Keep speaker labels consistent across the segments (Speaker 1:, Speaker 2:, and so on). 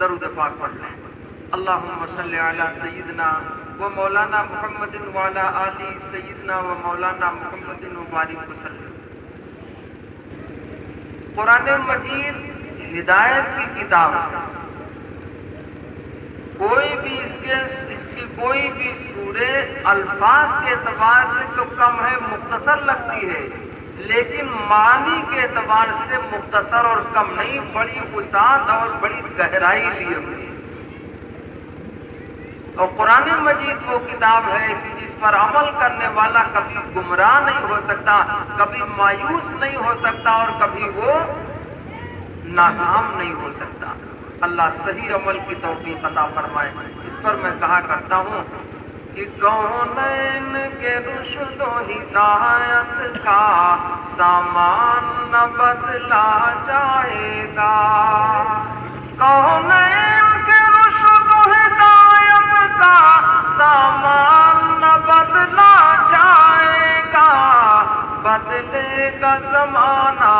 Speaker 1: درود پاک پڑھ لیں۔ اللہم صلی علی سیدنا و مولانا محمد وعلی آل سیدنا و مولانا محمد وبارک وسلم۔ قرآن مجید ہدایت کی کتاب ہے۔ کوئی بھی اس کی کوئی بھی سورہ الفاظ کے اعتبار سے تو کم ہے، مختصر لگتی ہے، لیکن معنی کے اعتبار سے مختصر اور کم نہیں، بڑی وسعت اور بڑی گہرائی لیے ہوئی۔ اور قرآن مجید وہ کتاب ہے کہ جس پر عمل کرنے والا کبھی گمراہ نہیں ہو سکتا، کبھی مایوس نہیں ہو سکتا اور کبھی وہ ناکام نہیں ہو سکتا۔ اللہ صحیح عمل کی توفیق عطا فرمائے۔ اس پر میں کہا کرتا ہوں کہ کونین کے رشد و ہدایت کا سامان نہ بدلا جائے گا، کونین کے رشد و ہدایت کا سامان نہ بدلا جائے گا، بدلے گا زمانہ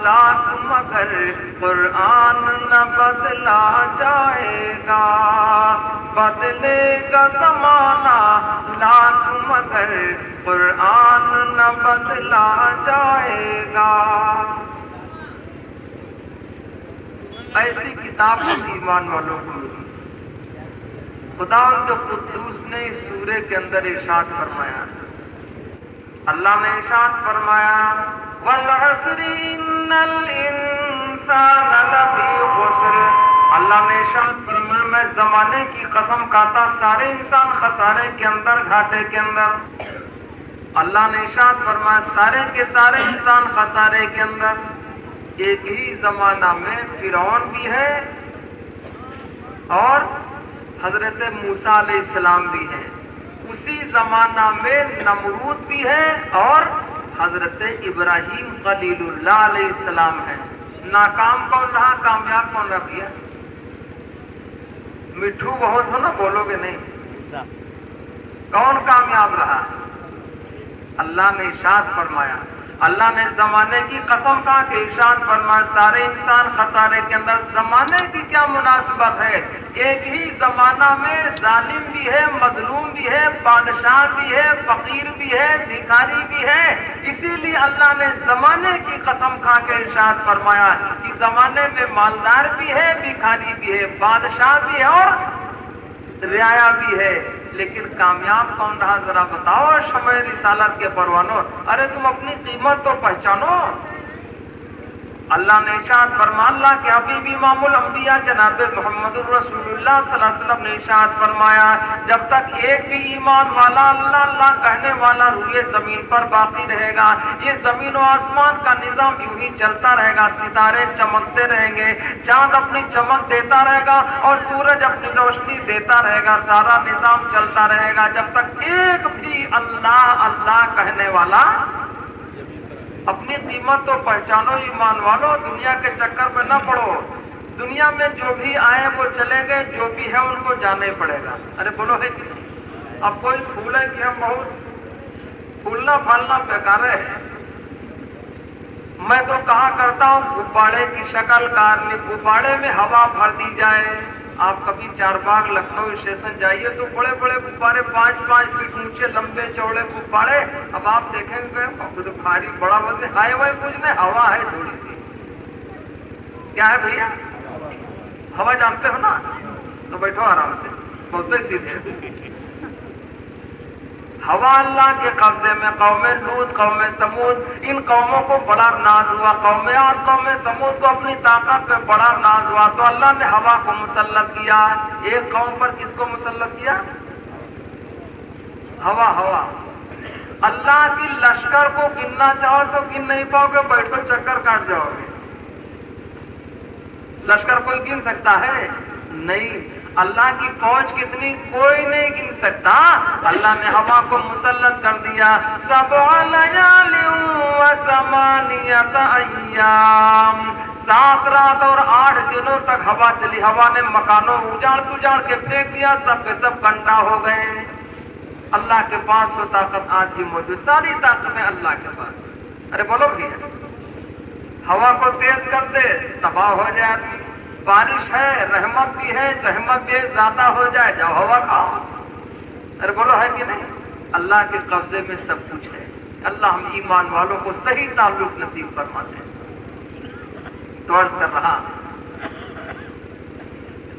Speaker 1: لاکھ مگر قرآن نہ بدلا جائے گا، بدلے گا زمانہ لاکھ مگر قرآن نہ بدلا جائے گا۔ ایسی کتاب ہم ایمان والوں کو ملی۔ خداوند قدوس نے اس سورے کے اندر ارشاد فرمایا، اللہ نے ارشاد فرمایا وَالْعَصْرِ إِنَّ الْإِنسَانَ لَفِي خُسْرٍ، اللہ نے ارشاد فرمایا میں زمانے کی قسم کھاتا سارے انسان خسارے کے اندر، گھاٹے کے اندر۔ اللہ نے ارشاد فرمایا سارے کے سارے انسان خسارے کے اندر۔ ایک ہی زمانہ میں فرعون بھی ہے اور حضرت موسیٰ علیہ السلام بھی ہیں، اسی زمانہ میں نمرود بھی ہے اور حضرت ابراہیم خلیل اللہ علیہ السلام ہے۔ ناکام کون رہا، کامیاب کون رہ گیا؟ مٹھو بہت ہو نا، بولو گے نہیں؟ کون کامیاب رہا؟ اللہ نے ارشاد فرمایا، اللہ نے زمانے کی قسم کھا کے ارشاد فرمایا سارے انسان خسارے کے اندر۔ زمانے کی کیا مناسبت ہے؟ ایک ہی زمانہ میں ظالم بھی ہے، مظلوم بھی ہے، بادشاہ بھی ہے، فقیر بھی ہے، بھکاری بھی ہے۔ اسی لیے اللہ نے زمانے کی قسم کھا کے ارشاد فرمایا کہ زمانے میں مالدار بھی ہے، بھکاری بھی ہے، بادشاہ بھی ہے اور رعایا بھی ہے، لیکن کامیاب کون رہا ذرا بتاؤ شمع رسالت کے پروانوں؟ ارے تم اپنی قیمت تو پہچانو۔ اللہ نے ارشاد فرمایا، اللہ کے حبیب امام الانبیاء جناب محمد الرسول اللہ صلی اللہ علیہ وسلم نے ارشاد فرمایا جب تک ایک بھی ایمان والا اللہ اللہ کہنے والا روئے زمین پر باقی رہے گا، یہ زمین و آسمان کا نظام یوں ہی چلتا رہے گا، ستارے چمکتے رہیں گے، چاند اپنی چمک دیتا رہے گا اور سورج اپنی روشنی دیتا رہے گا، سارا نظام چلتا رہے گا جب تک ایک بھی اللہ اللہ کہنے والا۔ اپنی قیمت تو پہچانو ایمان والو، دنیا کے چکر میں نہ پڑو۔ دنیا میں جو بھی آئے وہ چلے گئے، جو بھی ہے ان کو جانا ہی پڑے گا۔ ارے بولو ہے کہ نہیں؟ اب کوئی پھولے کہ ہم بہت پھولنا پھالنا بیکار ہے۔ میں تو کہا کرتا ہوں غبارے کی شکل کار لی، غبارے میں ہوا بھر دی جائے۔ آپ کبھی چار باغ لکھنؤ اسٹیشن جائیے تو بڑے بڑے غبارے، 5-5 فٹ اونچے لمبے چوڑے غبارے، اب آپ دیکھیں گے خود بھاری بڑا بولتے ہائے وائے کچھ نہیں، ہوا ہے تھوڑی سی۔ کیا ہے بھیا؟ ہوا جانتے ہو نا؟ تو بیٹھو آرام سے، بولتے سیدھے۔ ہوا اللہ کے قبضے میں۔ قوم لوط، قوم سمود، ان قوموں کو بڑا ناز ہوا، قوم عاد، قوم سمود کو اپنی طاقت پہ بڑا ناز ہوا تو اللہ نے ہوا کو مسلط کیا۔ ایک قوم پر کس کو مسلط کیا؟ ہوا۔ اللہ کی لشکر کو گننا چاہو تو گن نہیں پاؤ گے، بیٹھو چکر کاٹ جاؤ گے۔ لشکر کوئی گن سکتا ہے؟ نہیں۔ اللہ کی فوج کتنی کوئی نہیں گن سکتا۔ اللہ نے ہوا کو مسلط کر دیا۔ 7 لیال و 8 ایام، 7 رات اور 8 دنوں تک ہوا چلی۔ ہوا نے مکانوں اجاڑ پجاڑ کے پھینک دیا، سب کے سب کنڈا ہو گئے۔ اللہ کے پاس وہ طاقت آج بھی موجود، ساری طاقتیں اللہ کے پاس۔ ارے بولو بھی، ہوا کو تیز کر دے تباہ ہو جائے آدمی، بارش ہے، رحمت بھی ہے، زحمت بھی ہے، زیادہ ہو جائے جاؤ ہوا کھاؤ. ارے بولو ہے کہ نہیں؟ اللہ کے قبضے میں سب کچھ ہے. اللہ ہم ایمان والوں کو صحیح تعلق نصیب فرماتے ہیں. تو عرض کر رہا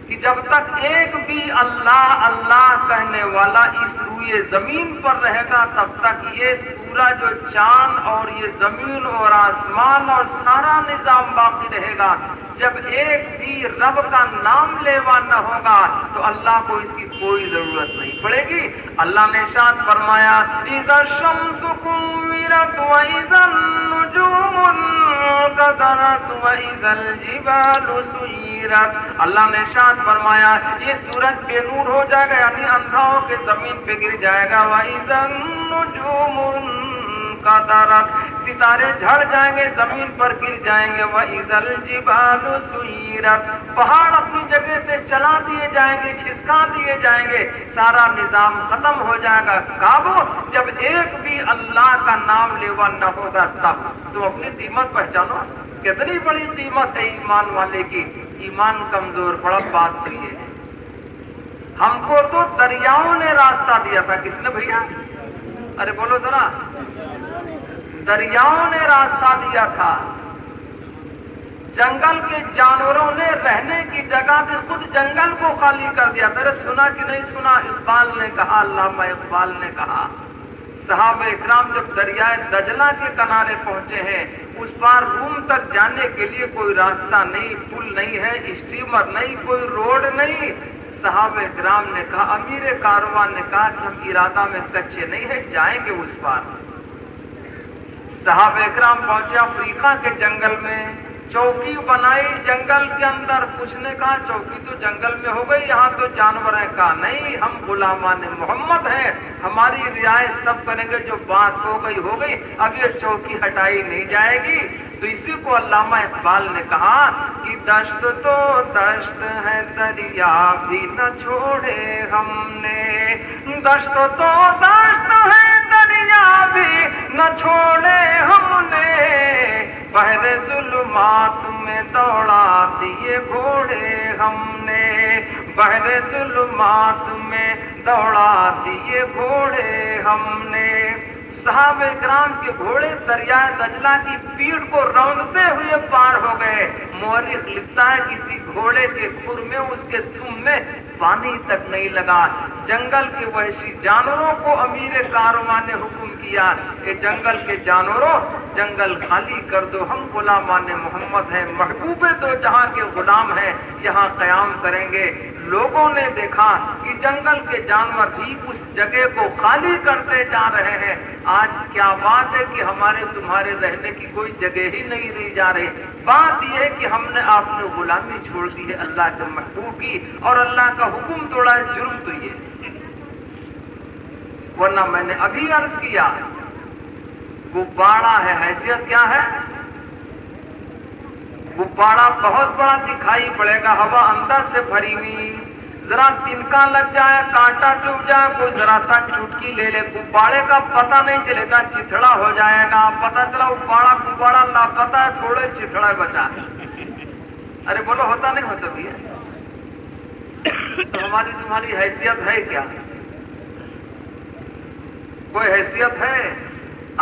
Speaker 1: کہ جب تک ایک بھی اللہ اللہ کہنے والا اس روئے زمین پر رہے گا تب تک یہ سورج اور چاند اور یہ زمین اور آسمان اور سارا نظام باقی رہے گا. جب ایک بھی رب کا نام لیوا نہ ہوگا تو اللہ کو اس کی کوئی ضرورت نہیں پڑے گی. اللہ نے ارشاد فرمایا اذا الشمس كورت واذا النجوم انكدرت واذا الجبال سيرت. اللہ نے ارشاد فرمایا یہ سورج بے نور ہو جائے گا یعنی اندھا ہو کے زمین پہ گر جائے گا. واذا النجوم انكدرت ستارے جھڑ جائیں گے زمین پر گر جائیں گے. واذا الجبال سيرت پہاڑ اپنی جگہ سے چلا دیے جائیں گے کھسکا دیے جائیں گے. سارا نظام ختم ہو جائے گا. کعبہ جب ایک بھی اللہ کا نام لیوا نہ ہوگا تب. تم اپنی قیمت پہچانو کتنی بڑی قیمت ہے ایمان والے کی. ایمان کمزور بڑا بات تو یہ ہے. ہم کو تو دریاؤں نے راستہ دیا تھا. کس نے بھیا؟ ارے بولو ذرا. دریاؤں نے راستہ دیا تھا. جنگل کے جانوروں نے رہنے کی جگہ دی خود جنگل کو خالی کر دیا. تیرے سنا کہ نہیں سنا؟ اقبال نے کہا علامہ اقبال نے کہا صحابہ اکرام جب دریائے دجلہ کے کنارے پہنچے ہیں اس پار روم تک جانے کے لیے کوئی راستہ نہیں، پل نہیں ہے، اسٹیمر نہیں، کوئی روڈ نہیں. صحابہ اکرام نے کہا امیر کارواں نے کہا کہ ہم ارادہ میں کچے نہیں ہیں جائیں گے اس پار. صحابہ اکرام پہنچے افریقہ کے جنگل میں. چوکی بنائی جنگل کے اندر. کچھ نے کہا چوکی تو جنگل میں ہو گئی یہاں تو جانور ہیں. کہا نہیں ہم غلامان محمد ہیں ہماری رعایت سب کریں گے. جو بات ہو گئی اب یہ چوکی ہٹائی نہیں جائے گی. تو اسی کو علامہ اقبال نے کہا کہ دشت تو دشت ہے دریا بھی نہ چھوڑے ہم نے. دشت تو دشت ہے دریا بھی نہ چھوڑے ہم نے. بحر ظلمات میں دوڑا دیے گھوڑے ہم نے. بحر ظلمات میں دوڑا دیے گھوڑے ہم نے. صحابہ اکرام کے گھوڑے دریائے دجلہ کی پیڑ کو روندتے ہوئے پار ہو گئے. مورخ لکھتا ہے کسی گھوڑے کے کھر میں اس کے سم میں پانی تک نہیں لگا. جنگل کے وحشی جانوروں کو امیر کارواں نے حکم کیا کہ جنگل کے جانوروں جنگل خالی کر دو. ہم غلامان محمد ہیں محبوب دو جہاں کے غلام ہیں یہاں قیام کریں گے. لوگوں نے دیکھا کہ جنگل کے جانور بھی اس جگہ کو خالی کرتے جا رہے ہیں. آج کیا بات ہے کہ ہمارے تمہارے رہنے کی کوئی جگہ ہی نہیں رہی جا رہی. بات یہ ہے کہ ہم نے آپ نے غلامی چھوڑ دی ہے اللہ کے محبوب کی اور اللہ کا حکم توڑا ہے. جرم تو یہ ورنہ میں نے ابھی عرض کیا غبارہ ہے. حیثیت کیا ہے؟ غبارہ بہت بڑا دکھائی پڑے گا ہوا اندر سے بھری ہوئی. ذرا تنکا لگ جائے کانٹا چوب جائے کوئی ذرا سا چٹکی لے لے غبارے کا پتہ نہیں چلے گا چتھڑا ہو جائے گا. پتہ چلا غبارہ لاپتہ ہے تھوڑے چتھڑا بچا. ارے بولو ہوتا نہیں ہوتا بھی ہے. تو ہماری تمہاری حیثیت ہے کیا؟ کوئی حیثیت ہے؟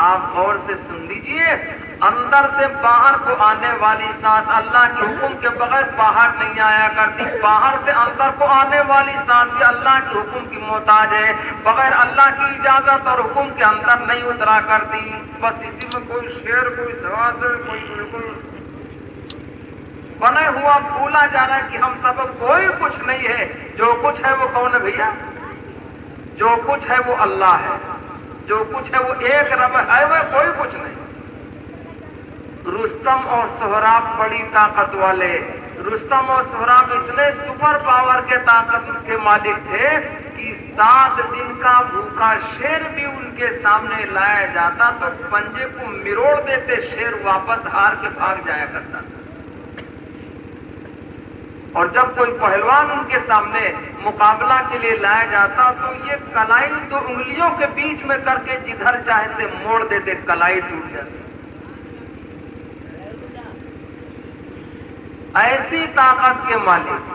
Speaker 1: آپ غور سے سن لیجئے. اندر سے باہر کو آنے والی سانس اللہ کے حکم کے بغیر باہر نہیں آیا کرتی. باہر سے اندر کو آنے والی سانس بھی اللہ کے حکم کی محتاج ہے. بغیر اللہ کی اجازت اور حکم کے اندر نہیں اترا کرتی. بس اسی میں کوئی شعر کوئی سواسر کوئی بالکل بنے ہوا بھولا جانا کہ ہم سب کوئی کچھ نہیں ہے. جو کچھ ہے وہ کون ہے بھیا؟ جو کچھ ہے وہ اللہ ہے. جو کچھ ہے وہ ایک رب ہے وہ کوئی کچھ نہیں. رستم اور سہراب بڑی طاقت والے. رستم اور سہراب اتنے سپر پاور کے طاقت کے مالک تھے کہ 7 دن کا بھوکا شیر بھی ان کے سامنے لایا جاتا تو پنجے کو مروڑ دیتے. شیر واپس ہار کے بھاگ جایا کرتا. اور جب کوئی پہلوان ان کے سامنے مقابلہ کے لیے لایا جاتا تو یہ کلائی 2 انگلیوں کے بیچ میں کر کے جدھر چاہتے موڑ دیتے. کلائی ٹوٹ جاتی. ایسی طاقت کے مالک،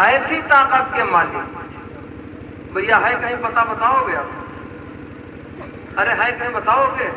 Speaker 1: ایسی طاقت کے مالک، بھیا ہے کہیں پتہ بتاؤ گے آپ؟ ارے ہے کہیں بتاؤ گے؟